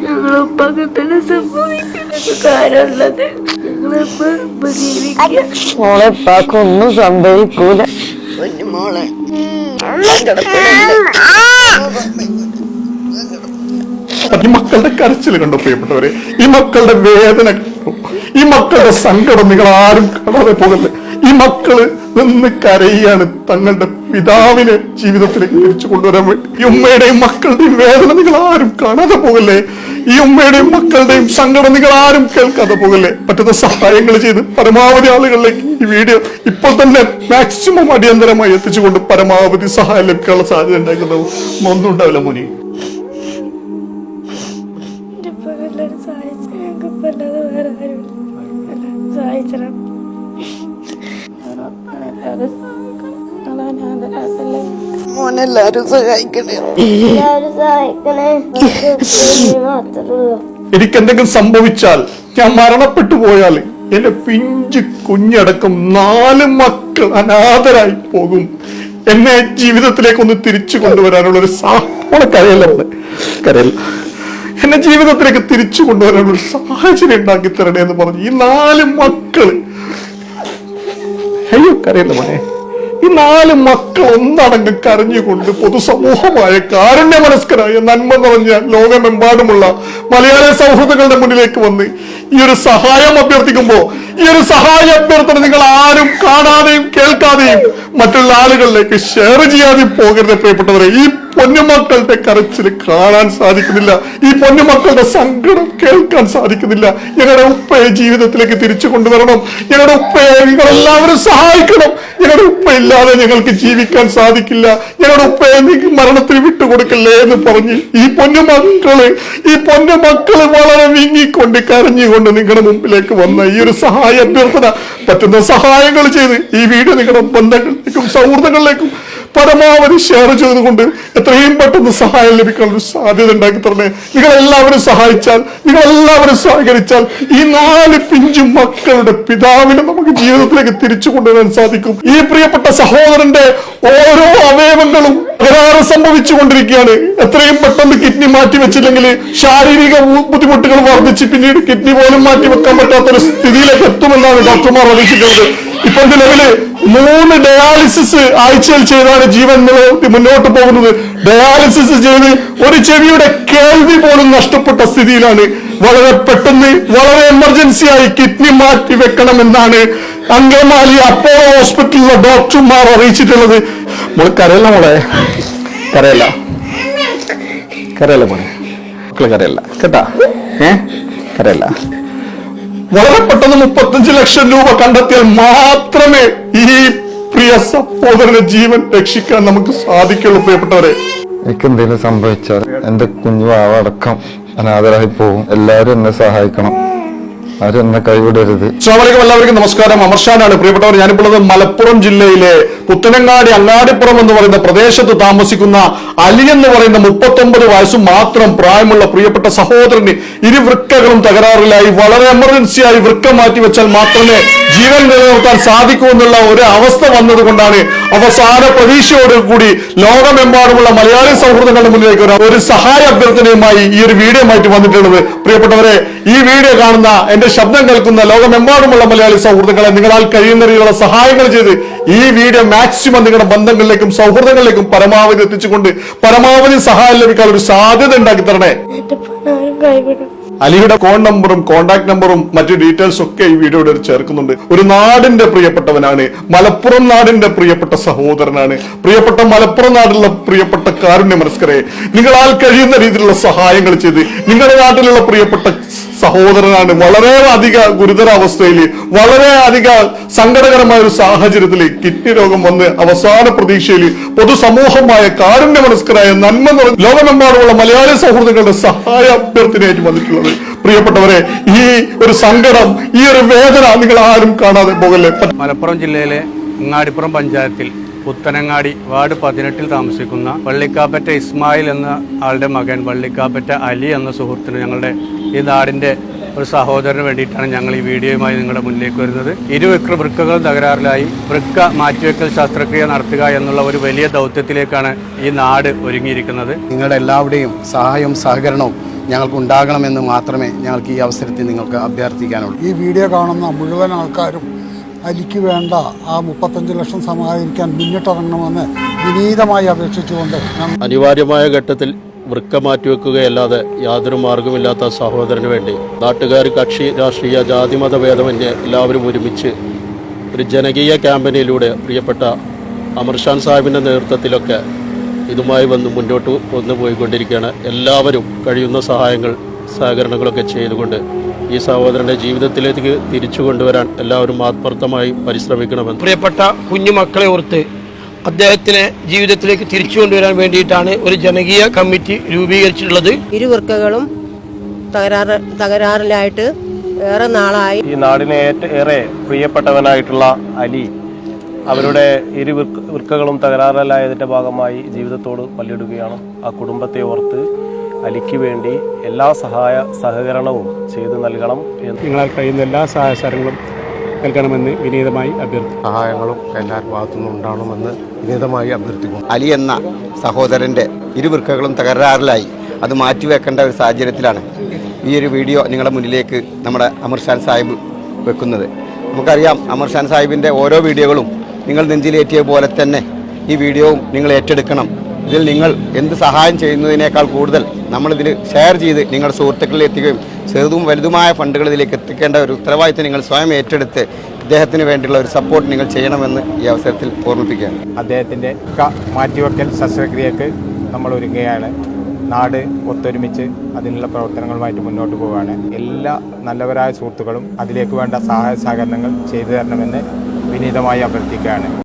ഞങ്ങളുപ്പൊക്കെ തന്നെ സംഭവിക്കുന്നത് കാര്യമുള്ളത്. ഞങ്ങളിപ്പോ ജീവിക്കുക. മോളെ പാക്കൊന്നും സംഭവിക്കൂല. മോളെ ഈ മക്കളുടെ കരച്ചിൽ കണ്ടു പ്രിയപ്പെട്ടവരെ, ഈ മക്കളുടെ വേദന കണ്ടു, ഈ മക്കളുടെ സങ്കടം നിങ്ങൾ ആരും കാണാതെ പോകല്ലേ. ഈ മക്കള് നിന്ന് കരയാണ് തങ്ങളുടെ പിതാവിനെ ജീവിതത്തിലേക്ക് തിരിച്ചു കൊണ്ടുവരാൻ വേണ്ടി. ഈ ഉമ്മയുടെയും മക്കളുടെയും വേദന നിങ്ങൾ ആരും കാണാതെ പോകല്ലേ. ഈ ഉമ്മയുടെയും മക്കളുടെയും സങ്കടം നിങ്ങൾ ആരും കേൾക്കാതെ പോകല്ലേ. പറ്റുന്ന സഹായങ്ങൾ ചെയ്ത് പരമാവധി ആളുകളിലേക്ക് ഈ വീഡിയോ ഇപ്പോൾ തന്നെ മാക്സിമം അടിയന്തരമായി എത്തിച്ചുകൊണ്ട് പരമാവധി സഹായം ലഭിക്കാനുള്ള സാധ്യത ഉണ്ടാക്കുന്നത് ഒന്നും ഉണ്ടാവില്ല മോനി. മോനെല്ലാരും സഹായിക്കണേ. എനിക്കെന്തെങ്കിലും സംഭവിച്ചാൽ, ഞാൻ മരണപ്പെട്ടു പോയാൽ എന്റെ പിഞ്ച് കുഞ്ഞടക്കം 4 മക്കൾ അനാഥരായി പോകും. എന്നെ ജീവിതത്തിലേക്ക് തിരിച്ചു കൊണ്ടുവരാനുള്ള ഒരു കരയല്ല കരയല്ല എന്നെ ജീവിതത്തിലേക്ക് തിരിച്ചു കൊണ്ടുവരാനുള്ള ഒരു സാഹചര്യം ഉണ്ടാക്കി തരണേ എന്ന് പറഞ്ഞു ഈ 4 മക്കള്. അയ്യോ കരയല്ല മോനെ. ഈ 4 മക്കൾ ഒന്നടങ്കം കരഞ്ഞുകൊണ്ട് പൊതുസമൂഹമായ കാരുണ്യ മനസ്കരായ നന്മ നിറഞ്ഞ ലോകമെമ്പാടുമുള്ള മലയാള സൗഹൃദങ്ങളുടെ മുന്നിലേക്ക് വന്ന് ഈ ഒരു സഹായം അഭ്യർത്ഥിക്കുമ്പോ, ഈ ഒരു സഹായ അഭ്യർത്ഥന നിങ്ങൾ ആരും കാണാതെയും കേൾക്കാതെയും മറ്റുള്ള ആളുകളിലേക്ക് ഷെയർ ചെയ്യാതെ പോകരുത് പ്രിയപ്പെട്ടവരെ. ഈ പൊന്നുമക്കളുടെ കരച്ചിൽ കാണാൻ സാധിക്കുന്നില്ല, ഈ പൊന്നുമക്കളുടെ സങ്കടം കേൾക്കാൻ സാധിക്കുന്നില്ല. ഞങ്ങളുടെ ഉപ്പയെ ജീവിതത്തിലേക്ക് തിരിച്ചു കൊണ്ടുവരണം, ഞങ്ങളുടെ ഉപ്പയെ നിങ്ങളെല്ലാവരും സഹായിക്കണം. ഞങ്ങളുടെ ഉപ്പ ഇല്ലാതെ ഞങ്ങൾക്ക് ജീവിക്കാൻ സാധിക്കില്ല, ഞങ്ങളുടെ ഉപ്പയെ നിങ്ങൾ മരണത്തിന് വിട്ടുകൊടുക്കല്ലേ എന്ന് പറഞ്ഞ് ഈ പൊന്നുമക്കള് വളരെ വീങ്ങിക്കൊണ്ട് കരഞ്ഞുകൊണ്ട് നിങ്ങളുടെ മുമ്പിലേക്ക് വന്ന ഈ ഒരു സഹായ അഭ്യർത്ഥന പറ്റുന്ന സഹായങ്ങൾ ചെയ്ത് ഈ വീഡിയോ നിങ്ങളുടെ ബന്ധങ്ങളിലേക്കും സൗഹൃദങ്ങളിലേക്കും പരമാവധി ഷെയർ ചെയ്തുകൊണ്ട് എത്രയും പെട്ടെന്ന് സഹായം ലഭിക്കാനുള്ള സാധ്യത ഉണ്ടാക്കി തരണേ. നിങ്ങളെല്ലാവരും സഹായിച്ചാൽ, നിങ്ങളെല്ലാവരും സഹകരിച്ചാൽ ഈ 4 പിഞ്ചു മക്കളുടെ പിതാവിനെ നമുക്ക് ജീവിതത്തിലേക്ക് തിരിച്ചു കൊണ്ടുവരാൻ സാധിക്കും. ഈ പ്രിയപ്പെട്ട സഹോദരന്റെ ഓരോ അവയവങ്ങളും തകരാറ് സംഭവിച്ചു കൊണ്ടിരിക്കുകയാണ്. എത്രയും പെട്ടെന്ന് കിഡ്നി മാറ്റിവെച്ചില്ലെങ്കിൽ ശാരീരിക ബുദ്ധിമുട്ടുകൾ വർദ്ധിച്ച് പിന്നീട് കിഡ്നി പോലും മാറ്റിവെക്കാൻ പറ്റാത്തൊരു സ്ഥിതിയിലേക്ക് എത്തുമെന്നാണ് ഡോക്ടർമാർ അറിയിച്ചിട്ടുള്ളത്. ഇപ്പോൾ നിലവില് 3 ഡയാലിസിസ് ആഴ്ചയിൽ ചെയ്താണ് ജീവൻ മുന്നോട്ട് പോകുന്നത്. ഡയാലിസിസ് ചെയ്ത് ഒരു ചെവിയുടെ കേൾവി പോലും നഷ്ടപ്പെട്ട സ്ഥിതിയിലാണ്. വളരെ പെട്ടെന്ന് വളരെ എമർജൻസിയായി കിഡ്നി മാറ്റി വെക്കണമെന്നാണ് അങ്കമാലി അപ്പോളോ ഹോസ്പിറ്റലിലെ ഡോക്ടർമാർ അറിയിച്ചിട്ടുള്ളത്. മോളെ കരയല്ല, മോളെ കരയല്ല, കരയല്ല മോളെ, മക്കളെ കരയല്ല കേട്ടാ, കരയല്ല. വളരെ പെട്ടെന്ന് 35 ലക്ഷം രൂപ കണ്ടെത്തിയാൽ മാത്രമേ ഈ പ്രിയ സഹോദരന്റെ ജീവൻ രക്ഷിക്കാൻ നമുക്ക് സാധിക്കുള്ളൂ പ്രിയപ്പെട്ടവരെ. എനിക്ക് എന്തെങ്കിലും സംഭവിച്ചാൽ എന്റെ കുഞ്ഞു അടക്കം അനാഥരായി പോകും. എല്ലാവരും എന്നെ സഹായിക്കണം, ആരും എന്നെ കൈവിടരുത്. അസ്സലാമു എല്ലാവർക്കും നമസ്കാരം. അമർഷാനാണ് പ്രിയപ്പെട്ടവർ. ഞാനിപ്പോൾ മലപ്പുറം ജില്ലയിലെ പുത്തനങ്ങാടി അങ്ങാടിപ്പുറം എന്ന് പറയുന്ന പ്രദേശത്ത് താമസിക്കുന്ന അലി എന്ന് പറയുന്ന 39 വയസ്സ് മാത്രം പ്രായമുള്ള പ്രിയപ്പെട്ട സഹോദരന് ഇരുവൃക്കകളും തകരാറിലായി വളരെ എമർജൻസിയായി വൃക്ക മാറ്റി വെച്ചാൽ മാത്രമേ ജീവൻ നിലനിർത്താൻ സാധിക്കൂ എന്നുള്ള ഒരു അവസ്ഥ വന്നതുകൊണ്ടാണ് അവസാന പ്രതീക്ഷയോടുകൂടി ലോകമെമ്പാടുമുള്ള മലയാളി സൗഹൃദങ്ങളുടെ മുന്നിലേക്ക് ഒരു സഹായ അഭ്യർത്ഥനയുമായി ഈ ഒരു വീഡിയോ ആയിട്ട് വന്നിട്ടുള്ളത്. പ്രിയപ്പെട്ടവരെ, ഈ വീഡിയോ കാണുന്ന എന്റെ ശബ്ദം കേൾക്കുന്ന ലോകമെമ്പാടുമുള്ള മലയാളി സൗഹൃദങ്ങളെ നിങ്ങളാൽ കഴിയുന്ന രീതിയിലുള്ള സഹായങ്ങൾ ചെയ്ത് ഈ വീഡിയോ മാക്സിമം നിങ്ങളുടെ ബന്ധങ്ങളിലേക്കും സൗഹൃദങ്ങളിലേക്കും പരമാവധി എത്തിച്ചുകൊണ്ട് പരമാവധി സഹായം ലഭിക്കാൻ ഒരു സാധ്യത ഉണ്ടാക്കി തരണേ. അലിയുടെ ഫോൺ നമ്പറും കോൺടാക്ട് നമ്പറും മറ്റു ഡീറ്റെയിൽസ് ഒക്കെ ഈ വീഡിയോയുടെ ചേർക്കുന്നുണ്ട്. ഒരു നാടിന്റെ പ്രിയപ്പെട്ടവനാണ്, മലപ്പുറം നാടിന്റെ പ്രിയപ്പെട്ട സഹോദരനാണ്. പ്രിയപ്പെട്ട മലപ്പുറം നാട്ടിലുള്ള പ്രിയപ്പെട്ട കാരുണ്യ മനസ്കരെ, നിങ്ങളാൽ കഴിയുന്ന രീതിയിലുള്ള സഹായങ്ങൾ ചെയ്ത് നിങ്ങളുടെ നാട്ടിലുള്ള പ്രിയപ്പെട്ട സഹോദരനാണ് വളരെ അധിക ഗുരുതരാവസ്ഥയിൽ വളരെ അധിക സങ്കടകരമായ ഒരു സാഹചര്യത്തിൽ കിഡ്നി രോഗം വന്ന് അവസാന പ്രതീക്ഷയിൽ പൊതുസമൂഹമായ കാരുണ്യ മനസ്കരായ നന്മ നിറഞ്ഞ ലോകമെമ്പാടുമുള്ള മലയാളി സൗഹൃദങ്ങളുടെ സഹായ അഭ്യർത്ഥനയായിട്ട് വന്നിട്ടുള്ളത്. പ്രിയപ്പെട്ടവരെ, ഈ ഒരു സങ്കടം, ഈ ഒരു വേദന നിങ്ങൾ ആരും കാണാതെ പോകല്ലേ. മലപ്പുറം ജില്ലയിലെ അങ്ങാടിപ്പുറം പഞ്ചായത്തിൽ പുത്തനങ്ങാടി വാർഡ് 18 താമസിക്കുന്ന വള്ളിക്കാപ്പറ്റ ഇസ്മായിൽ എന്ന ആളുടെ മകൻ വള്ളിക്കാപ്പറ്റ അലി എന്ന സുഹൃത്തിന് ഞങ്ങളുടെ ഈ നാടിൻ്റെ ഒരു സഹോദരന് വേണ്ടിയിട്ടാണ് ഞങ്ങൾ ഈ വീഡിയോയുമായി നിങ്ങളുടെ മുന്നിലേക്ക് വരുന്നത്. വൃക്കകൾ തകരാറിലായി വൃക്ക മാറ്റിവെക്കൽ ശസ്ത്രക്രിയ നടത്തുക എന്നുള്ള ഒരു വലിയ ദൗത്യത്തിലേക്കാണ് ഈ നാട് ഒരുങ്ങിയിരിക്കുന്നത്. നിങ്ങളുടെ എല്ലാവരുടെയും സഹായവും സഹകരണവും ഞങ്ങൾക്ക് ഉണ്ടാകണമെന്ന് മാത്രമേ ഞങ്ങൾക്ക് ഈ അവസരത്തിൽ നിങ്ങൾക്ക് അഭ്യർത്ഥിക്കാനുള്ളൂ. ഈ വീഡിയോ കാണുന്ന മുഴുവൻ ആൾക്കാരും അലിക്ക് വേണ്ട ആ 35 ലക്ഷം സമാഹരിക്കാൻ മുന്നിട്ടിറങ്ങണമെന്ന് വിനീതമായി അപേക്ഷിച്ചുകൊണ്ട് അനിവാര്യമായ ഘട്ടത്തിൽ വൃക്ക മാറ്റിവെക്കുകയല്ലാതെ യാതൊരു മാർഗമില്ലാത്ത സഹോദരന് വേണ്ടി നാട്ടുകാർ, കക്ഷി രാഷ്ട്രീയ ജാതിമത ഭേദമന്യേ എല്ലാവരും ഒരുമിച്ച് ഒരു ജനകീയ ക്യാമ്പയിനിലൂടെ പ്രിയപ്പെട്ട അമർഷാൻ സാഹിബിൻ്റെ നേതൃത്വത്തിലൊക്കെ ഇതുമായി മുന്നോട്ട് പോയിക്കൊണ്ടിരിക്കുകയാണ്. എല്ലാവരും കഴിയുന്ന സഹായങ്ങൾ സഹകരണങ്ങളൊക്കെ ചെയ്തുകൊണ്ട് ഈ സഹോദരൻ്റെ ജീവിതത്തിലേക്ക് തിരിച്ചു കൊണ്ടുവരാൻ എല്ലാവരും ആത്മാർത്ഥമായി പരിശ്രമിക്കണമെന്ന് പ്രിയപ്പെട്ട കുഞ്ഞുമക്കളെ ഓർത്ത് അദ്ദേഹത്തിനെ ജീവിതത്തിലേക്ക് തിരിച്ചു കൊണ്ടുവരാൻ വേണ്ടിയിട്ടാണ് ഒരു ജനകീയ കമ്മിറ്റി രൂപീകരിച്ചിട്ടുള്ളത്. ഇരുവൃക്കകളും തകരാറിലായിട്ട് ഏറെ നാളായി. ഈ നാടിനെ ഏറെ പ്രിയപ്പെട്ടവനായിട്ടുള്ള അലി അവരുടെ വൃക്കകളും തകരാറിലായതിൻ്റെ ഭാഗമായി ജീവിതത്തോട് പല്ലിടുകയാണ്. ആ കുടുംബത്തെ ഓർത്ത് അലിക്ക് വേണ്ടി എല്ലാ സഹകരണവും ചെയ്തു നൽകണം. നിങ്ങളാൽ കഴിയുന്ന എല്ലാ സഹായങ്ങളും നൽകണമെന്ന് വിനീതമായി അഭ്യർത്ഥിക്കുന്നു. സഹായങ്ങളും എല്ലാവരുടെ ഭാഗത്തുനിന്നും ഉണ്ടാവണമെന്ന് വിനീതമായി അഭ്യർത്ഥിക്കുന്നു. അലി എന്ന സഹോദരൻ്റെ ഇരുവൃക്കകളും തകരാറിലായി. അത് മാറ്റിവെക്കേണ്ട ഒരു സാഹചര്യത്തിലാണ് ഈ ഒരു വീഡിയോ നിങ്ങളുടെ മുന്നിലേക്ക് നമ്മുടെ അമർഷാൻ സാഹിബ് വെക്കുന്നത്. നമുക്കറിയാം, അമർഷാൻ സാഹിബിൻ്റെ ഓരോ വീഡിയോകളും നിങ്ങൾ നെഞ്ചിലേറ്റിയ പോലെ തന്നെ ഈ വീഡിയോവും നിങ്ങൾ ഏറ്റെടുക്കണം. ഇതിൽ നിങ്ങൾ എന്ത് സഹായം ചെയ്യുന്നതിനേക്കാൾ കൂടുതൽ നമ്മളിതിൽ ഷെയർ ചെയ്ത് നിങ്ങളുടെ സുഹൃത്തുക്കളിൽ എത്തിക്കുകയും ചെറുതും വലുതുമായ ഫണ്ടുകൾ ഇതിലേക്ക് എത്തിക്കേണ്ട ഒരു ഉത്തരവാദിത്തം നിങ്ങൾ സ്വയം ഏറ്റെടുത്ത് അദ്ദേഹത്തിന് വേണ്ടിയുള്ള ഒരു സപ്പോർട്ട് നിങ്ങൾ ചെയ്യണമെന്ന് ഈ അവസരത്തിൽ ഓർമ്മിപ്പിക്കുകയാണ്. അദ്ദേഹത്തിൻ്റെ മാറ്റിവെക്കൽ ശസ്ത്രക്രിയക്ക് നമ്മൾ ഒരുങ്ങുകയാണ്. നാട് ഒത്തൊരുമിച്ച് അതിനുള്ള പ്രവർത്തനങ്ങളുമായിട്ട് മുന്നോട്ട് പോവുകയാണ്. എല്ലാ നല്ലവരായ സുഹൃത്തുക്കളും അതിലേക്ക് വേണ്ട സഹായ സഹകരണങ്ങൾ ചെയ്തു തരണമെന്ന് വിനീതമായി അഭ്യർത്ഥിക്കുകയാണ്.